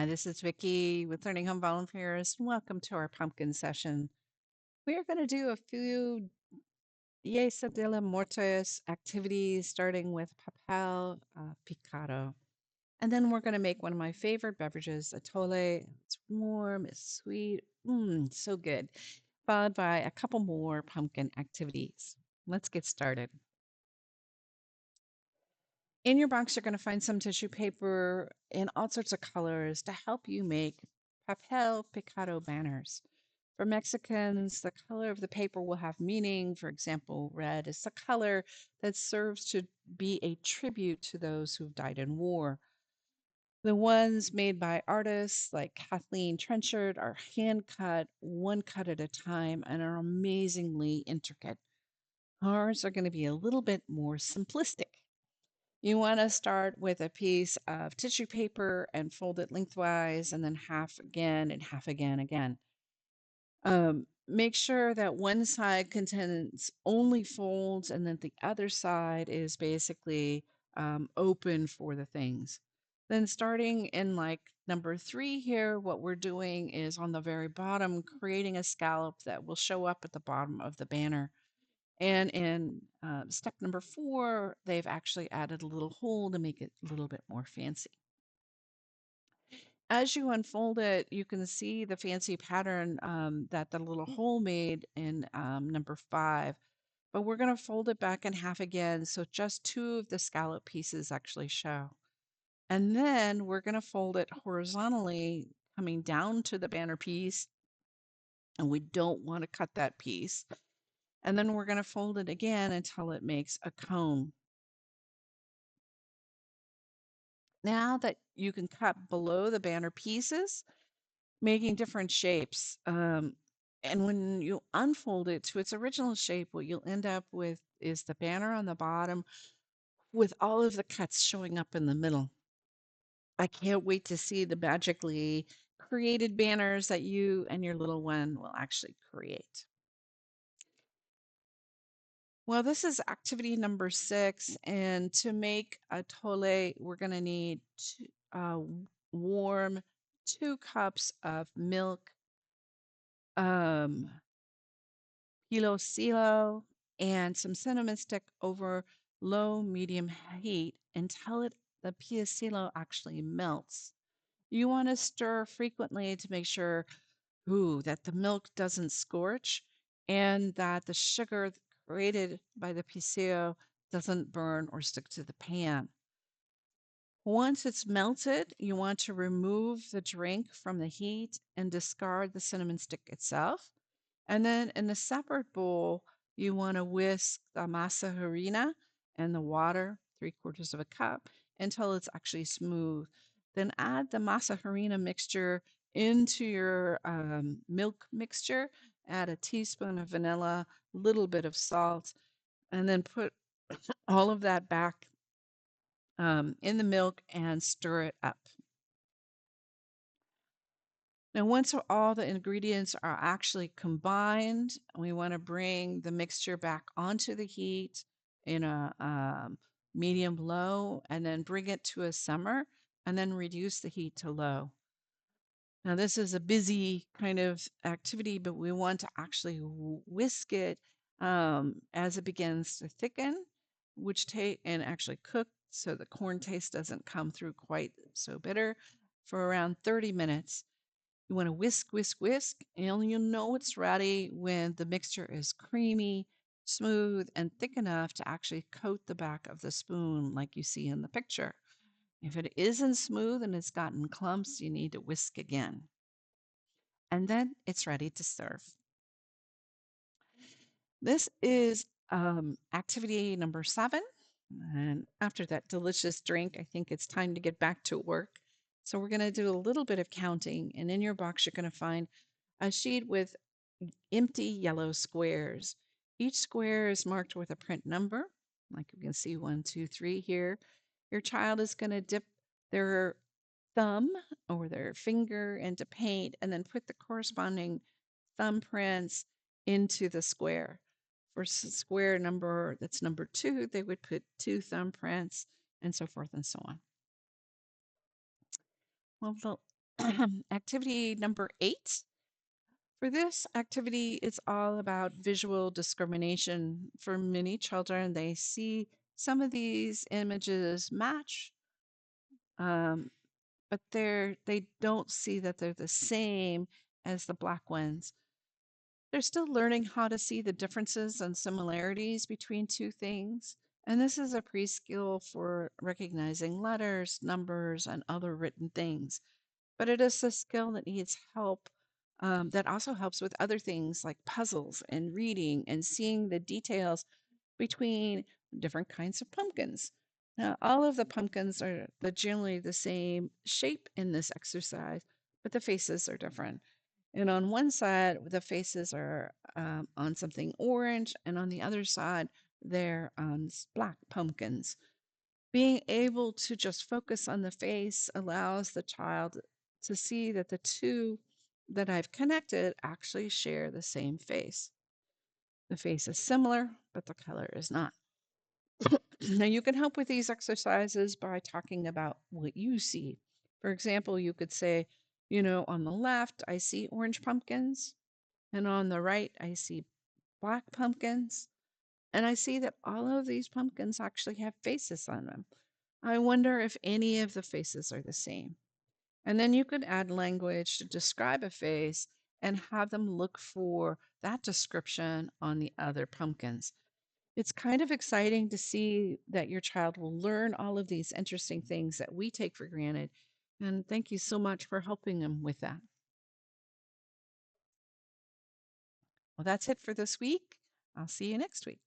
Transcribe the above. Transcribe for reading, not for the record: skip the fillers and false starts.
This is Vicky with Learning Home Volunteers. Welcome to our pumpkin session. We are going to do a few Yesa de la Mortis activities, starting with papel picado. And then we're going to make one of my favorite beverages, Atole. It's warm, it's sweet, so good. Followed by a couple more pumpkin activities. Let's get started. In your box, you're going to find some tissue paper in all sorts of colors to help you make papel picado banners. For Mexicans, the color of the paper will have meaning. For example, red is the color that serves to be a tribute to those who've died in war. The ones made by artists like Kathleen Trenchard are hand cut, one cut at a time, and are amazingly intricate. Ours are going to be a little bit more simplistic. You want to start with a piece of tissue paper and fold it lengthwise and then half again and half again. Make sure that one side contains only folds and that the other side is basically open for the things. Then starting in like number 3 here, what we're doing is on the very bottom, creating a scallop that will show up at the bottom of the banner. And in step number 4, they've actually added a little hole to make it a little bit more fancy. As you unfold it, you can see the fancy pattern that the little hole made in number 5. But we're going to fold it back in half again, so just 2 of the scallop pieces actually show. And then we're going to fold it horizontally, coming down to the banner piece. And we don't want to cut that piece. And then we're going to fold it again until it makes a cone. Now that you can cut below the banner pieces, making different shapes. And when you unfold it to its original shape, what you'll end up with is the banner on the bottom with all of the cuts showing up in the middle. I can't wait to see the magically created banners that you and your little one will actually create. Well, this is activity number 6, and to make a tole, we're going to need warm 2 cups of milk, kilo silo, and some cinnamon stick over low medium heat until the piacillo actually melts. You want to stir frequently to make sure that the milk doesn't scorch and that the sugar created by the pisillo doesn't burn or stick to the pan. Once it's melted, you want to remove the drink from the heat and discard the cinnamon stick itself. And then in a separate bowl, you want to whisk the masa harina and the water, 3/4 of a cup, until it's actually smooth. Then add the masa harina mixture into your milk mixture. Add a teaspoon of vanilla, a little bit of salt, and then put all of that back in the milk and stir it up. Now, once all the ingredients are actually combined, we want to bring the mixture back onto the heat in a medium low, and then bring it to a simmer, and then reduce the heat to low. Now, this is a busy kind of activity, but we want to actually whisk it as it begins to thicken, and actually cook so the corn taste doesn't come through quite so bitter for around 30 minutes. You want to whisk, whisk, whisk, and you'll know it's ready when the mixture is creamy, smooth, and thick enough to actually coat the back of the spoon like you see in the picture. If it isn't smooth and it's gotten clumps, you need to whisk again. And then it's ready to serve. This is activity number 7. And after that delicious drink, I think it's time to get back to work. So we're going to do a little bit of counting. And in your box, you're going to find a sheet with empty yellow squares. Each square is marked with a print number, like you can see 1, 2, 3 here. Your child is going to dip their thumb or their finger into paint and then put the corresponding thumbprints into the square. For square number that's number 2, they would put 2 thumbprints and so forth and so on. Well, Activity number 8. For this activity, it's all about visual discrimination. For many children, they see some of these images match, um, but they don't see that they're the same as the black ones. They're still learning how to see the differences and similarities between two things. And this is a preschool for recognizing letters, numbers, and other written things. But it is a skill that needs help, that also helps with other things like puzzles and reading and seeing the details between different kinds of pumpkins. Now, all of the pumpkins are generally the same shape in this exercise, but the faces are different. And on one side, the faces are on something orange, and on the other side, they're on black pumpkins. Being able to just focus on the face allows the child to see that the two that I've connected actually share the same face. The face is similar, but the color is not. Now, you can help with these exercises by talking about what you see. For example, you could say, on the left, I see orange pumpkins, and on the right, I see black pumpkins. And I see that all of these pumpkins actually have faces on them. I wonder if any of the faces are the same. And then you could add language to describe a face and have them look for that description on the other pumpkins. It's kind of exciting to see that your child will learn all of these interesting things that we take for granted. And thank you so much for helping them with that. Well, that's it for this week. I'll see you next week.